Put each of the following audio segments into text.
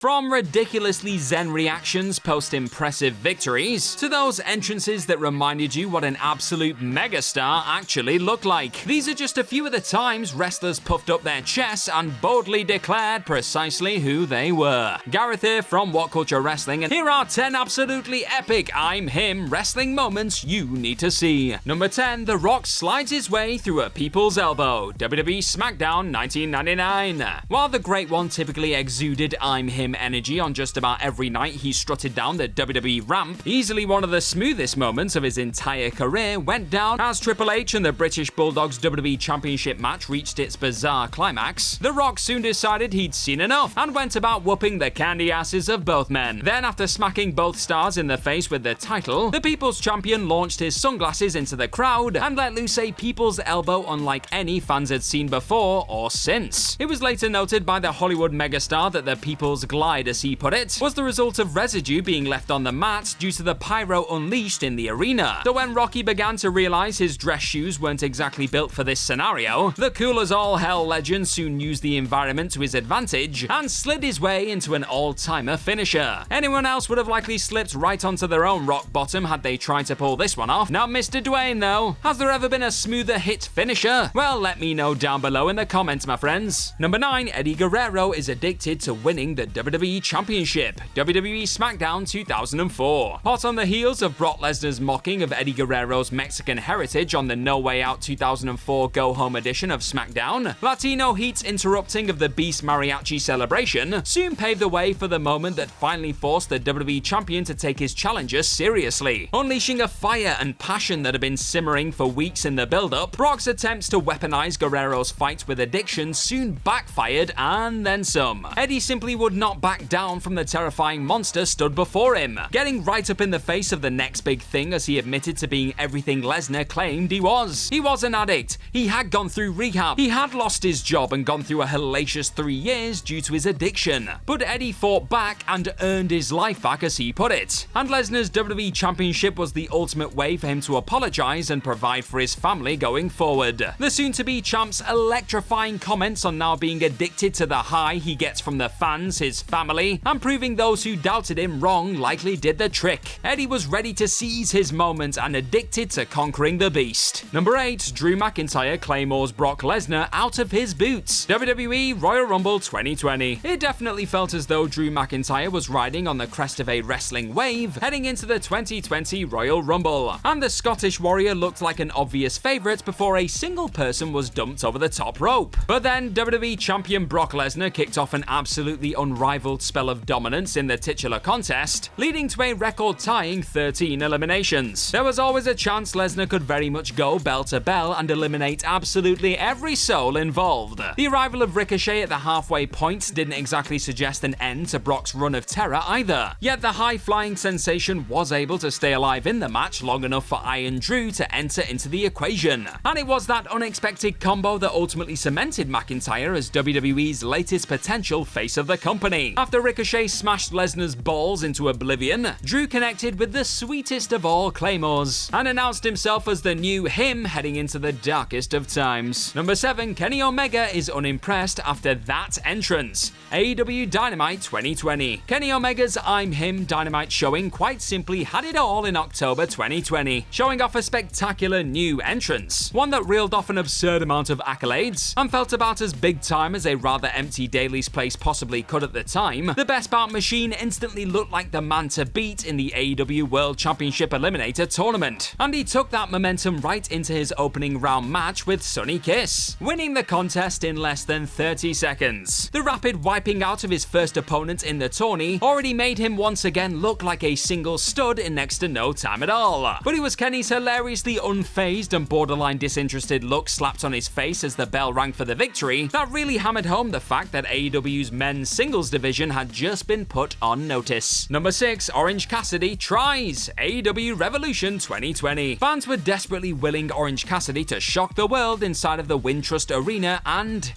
From ridiculously zen reactions post-impressive victories, to those entrances that reminded you what an absolute megastar actually looked like. These are just a few of the times wrestlers puffed up their chests and boldly declared precisely who they were. Gareth here from What Culture Wrestling, and here are 10 absolutely epic I'm Him wrestling moments you need to see. Number 10, The Rock slides his way through a people's elbow. WWE Smackdown 1999. While the Great One typically exuded I'm Him energy on just about every night he strutted down the WWE ramp, easily one of the smoothest moments of his entire career went down as Triple H and the British Bulldogs WWE Championship match reached its bizarre climax. The Rock soon decided he'd seen enough and went about whooping the candy asses of both men. Then, after smacking both stars in the face with the title, the People's Champion launched his sunglasses into the crowd and let loose a People's Elbow unlike any fans had seen before or since. It was later noted by the Hollywood megastar that the People's Glide, as he put it, was the result of residue being left on the mat due to the pyro unleashed in the arena. So when Rocky began to realize his dress shoes weren't exactly built for this scenario, the cool as all hell legend soon used the environment to his advantage and slid his way into an all-timer finisher. Anyone else would have likely slipped right onto their own rock bottom had they tried to pull this one off. Not Mr. Dwayne though. Has there ever been a smoother hit finisher? Well, let me know down below in the comments, my friends. Number 9, Eddie Guerrero is addicted to winning the WWE Championship. WWE Smackdown 2004. Hot on the heels of Brock Lesnar's mocking of Eddie Guerrero's Mexican heritage on the No Way Out 2004 Go Home edition of Smackdown, Latino Heat's interrupting of the Beast Mariachi celebration soon paved the way for the moment that finally forced the WWE Champion to take his challenger seriously. Unleashing a fire and passion that had been simmering for weeks in the build-up, Brock's attempts to weaponize Guerrero's fight with addiction soon backfired and then some. Eddie simply would not back down from the terrifying monster stood before him, getting right up in the face of the next big thing as he admitted to being everything Lesnar claimed he was. He was an addict, he had gone through rehab, he had lost his job and gone through a hellacious 3 years due to his addiction. But Eddie fought back and earned his life back, as he put it. And Lesnar's WWE Championship was the ultimate way for him to apologize and provide for his family going forward. The soon-to-be champ's electrifying comments on now being addicted to the high he gets from the fans, his family, and proving those who doubted him wrong likely did the trick. Eddie was ready to seize his moment and addicted to conquering the beast. Number 8, Drew McIntyre Claymores Brock Lesnar out of his boots. WWE Royal Rumble 2020. It definitely felt as though Drew McIntyre was riding on the crest of a wrestling wave heading into the 2020 Royal Rumble, and the Scottish Warrior looked like an obvious favourite before a single person was dumped over the top rope. But then WWE Champion Brock Lesnar kicked off an absolutely unrivaled spell of dominance in the titular contest, leading to a record-tying 13 eliminations. There was always a chance Lesnar could very much go bell to bell and eliminate absolutely every soul involved. The arrival of Ricochet at the halfway point didn't exactly suggest an end to Brock's run of terror either. Yet the high-flying sensation was able to stay alive in the match long enough for Iron Drew to enter into the equation. And it was that unexpected combo that ultimately cemented McIntyre as WWE's latest potential face of the company. After Ricochet smashed Lesnar's balls into oblivion, Drew connected with the sweetest of all Claymores and announced himself as the new him heading into the darkest of times. Number 7, Kenny Omega is unimpressed after that entrance. AEW Dynamite 2020. Kenny Omega's I'm Him Dynamite showing quite simply had it all in October 2020, showing off a spectacular new entrance, one that reeled off an absurd amount of accolades and felt about as big time as a rather empty Daily's Place possibly could at the time. The Best Bout Machine instantly looked like the man to beat in the AEW World Championship Eliminator tournament, and he took that momentum right into his opening round match with Sonny Kiss, winning the contest in less than 30 seconds. The rapid wiping out of his first opponent in the tourney already made him once again look like a single stud in next to no time at all. But it was Kenny's hilariously unfazed and borderline disinterested look slapped on his face as the bell rang for the victory that really hammered home the fact that AEW's men's singles division had just been put on notice. Number 6, Orange Cassidy tries AEW Revolution 2020. Fans were desperately willing Orange Cassidy to shock the world inside of the Wintrust Arena and,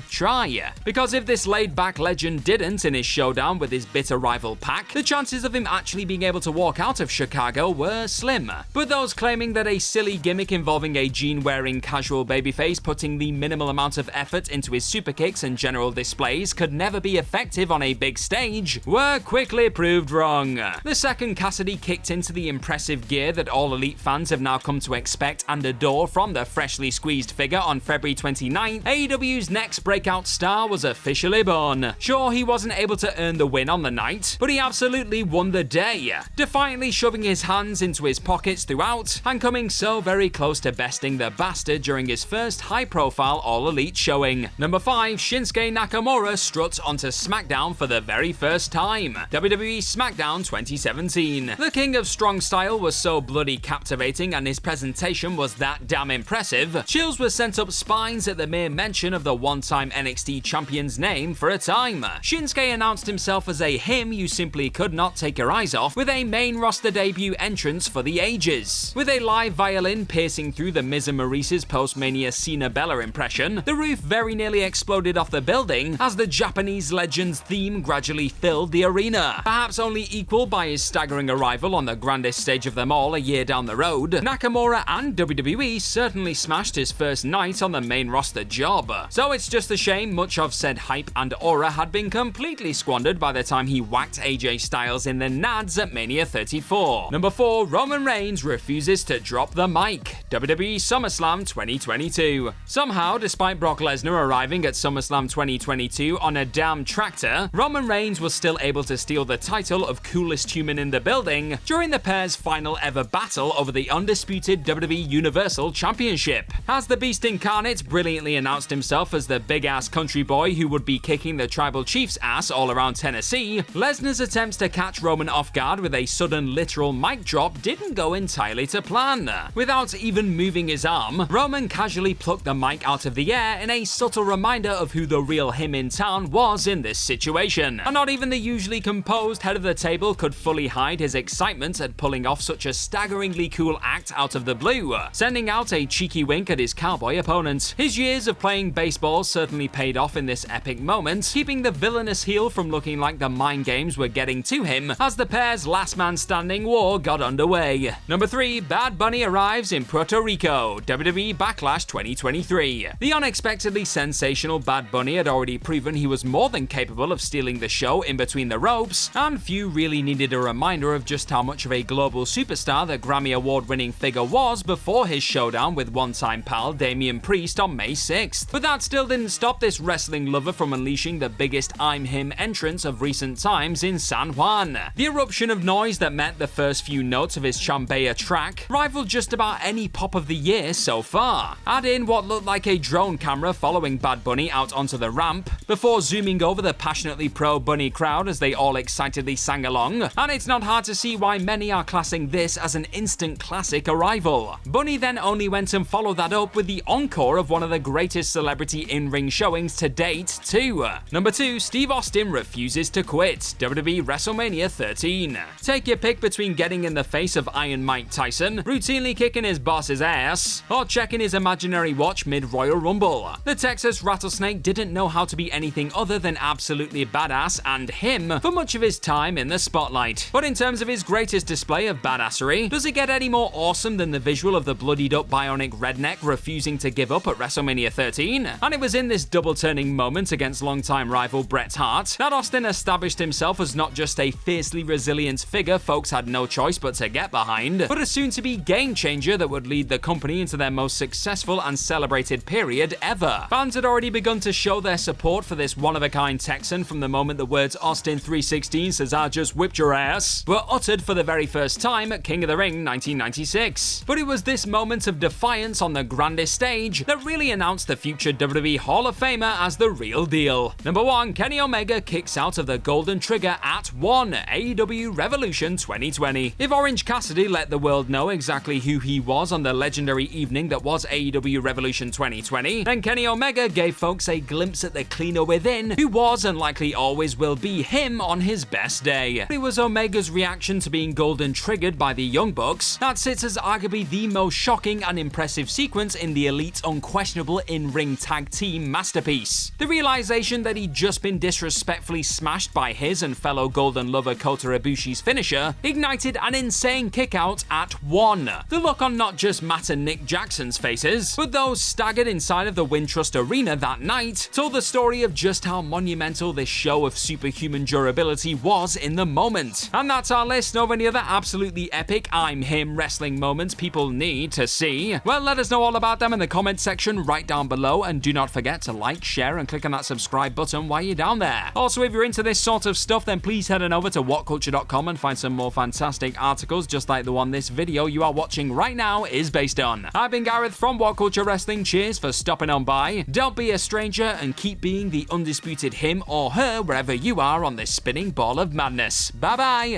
try. Because if this laid-back legend didn't in his showdown with his bitter rival Pac, the chances of him actually being able to walk out of Chicago were slim. But those claiming that a silly gimmick involving a jean-wearing casual babyface putting the minimal amount of effort into his superkicks and general displays could never be effective effective on a big stage were quickly proved wrong. The second Cassidy kicked into the impressive gear that all Elite fans have now come to expect and adore from the freshly squeezed figure on February 29th, AEW's next breakout star was officially born. Sure, he wasn't able to earn the win on the night, but he absolutely won the day, defiantly shoving his hands into his pockets throughout and coming so very close to besting the bastard during his first high-profile All Elite showing. Number 5, Shinsuke Nakamura struts onto Smackdown for the very first time. WWE Smackdown 2017. The king of strong style was so bloody captivating and his presentation was that damn impressive. Chills were sent up spines at the mere mention of the one-time NXT champion's name for a time. Shinsuke announced himself as a him you simply could not take your eyes off with a main roster debut entrance for the ages. With a live violin piercing through the Miz and Maurice's post-Mania Cena Bella impression, the roof very nearly exploded off the building as the Japanese legend's theme gradually filled the arena. Perhaps only equaled by his staggering arrival on the grandest stage of them all a year down the road, Nakamura and WWE certainly smashed his first night on the main roster job. So it's just a shame much of said hype and aura had been completely squandered by the time he whacked AJ Styles in the nads at Mania 34. Number 4, Roman Reigns refuses to drop the mic. WWE SummerSlam 2022. Somehow, despite Brock Lesnar arriving at SummerSlam 2022 on a damn tractor, Roman Reigns was still able to steal the title of coolest human in the building during the pair's final ever battle over the undisputed WWE Universal Championship. As the Beast Incarnate brilliantly announced himself as the big-ass country boy who would be kicking the Tribal Chief's ass all around Tennessee, Lesnar's attempts to catch Roman off guard with a sudden literal mic drop didn't go entirely to plan. Without even moving his arm, Roman casually plucked the mic out of the air in a subtle reminder of who the real him in town was in this situation. And not even the usually composed head of the table could fully hide his excitement at pulling off such a staggeringly cool act out of the blue, sending out a cheeky wink at his cowboy opponent. His years of playing baseball certainly paid off in this epic moment, keeping the villainous heel from looking like the mind games were getting to him as the pair's last man standing war got underway. Number 3, Bad Bunny arrives in Puerto Rico, WWE Backlash 2023. The unexpectedly sensational Bad Bunny had already proven he was more than capable of stealing the show in between the ropes, and few really needed a reminder of just how much of a global superstar the Grammy Award-winning figure was before his showdown with one-time pal Damian Priest on May 6th. But that still didn't stop this wrestling lover from unleashing the biggest I'm Him entrance of recent times in San Juan. The eruption of noise that met the first few notes of his Chambea track rivaled just about any pop of the year so far. Add in what looked like a drone camera following Bad Bunny out onto the ramp, before zooming over the passionately pro-Bunny crowd as they all excitedly sang along, and it's not hard to see why many are classing this as an instant classic arrival. Bunny then only went and followed that up with the encore of one of the greatest celebrity in-ring showings to date, too. Number 2, Steve Austin refuses to quit, WWE WrestleMania 13. Take your pick between getting in the face of Iron Mike Tyson, routinely kicking his boss's ass, or checking his imaginary watch mid-Royal Rumble. The Texas Rattlesnake didn't know how to be anything other than absolutely badass and him for much of his time in the spotlight. But in terms of his greatest display of badassery, does it get any more awesome than the visual of the bloodied up bionic redneck refusing to give up at WrestleMania 13? And it was in this double-turning moment against longtime rival Bret Hart that Austin established himself as not just a fiercely resilient figure folks had no choice but to get behind, but a soon-to-be game-changer that would lead the company into their most successful and celebrated period ever. Fans had already begun to show their support for this one-of-a-kind Texan from the moment the words Austin 316 says I just whipped your ass were uttered for the very first time at King of the Ring 1996. But it was this moment of defiance on the grandest stage that really announced the future WWE Hall of Famer as the real deal. Number 1, Kenny Omega kicks out of the Golden Trigger at 1, AEW Revolution 2020. If Orange Cassidy let the world know exactly who he was on the legendary evening that was AEW Revolution 2020, then Kenny Omega gave folks a glimpse at the cleaner within, who was and likely always will be him on his best day. It was Omega's reaction to being golden triggered by the Young Bucks that sits as arguably the most shocking and impressive sequence in the Elite's unquestionable in-ring tag team masterpiece. The realization that he'd just been disrespectfully smashed by his and fellow Golden lover Kota Ibushi's finisher ignited an insane kickout at 1. The look on not just Matt and Nick Jackson's faces, but those staggered inside of the Wintrust Arena that night told the story of just how monumental special this show of superhuman durability was in the moment. And that's our list of any other absolutely epic I'm him wrestling moments people need to see. Well, let us know all about them in the comment section right down below, and do not forget to like, share, and click on that subscribe button while you're down there. Also, if you're into this sort of stuff, then please head on over to whatculture.com and find some more fantastic articles just like the one this video you are watching right now is based on. I've been Gareth from What Culture Wrestling. Cheers for stopping on by. Don't be a stranger and keep being the undisputed him or her wherever you are on this spinning ball of madness. Bye bye.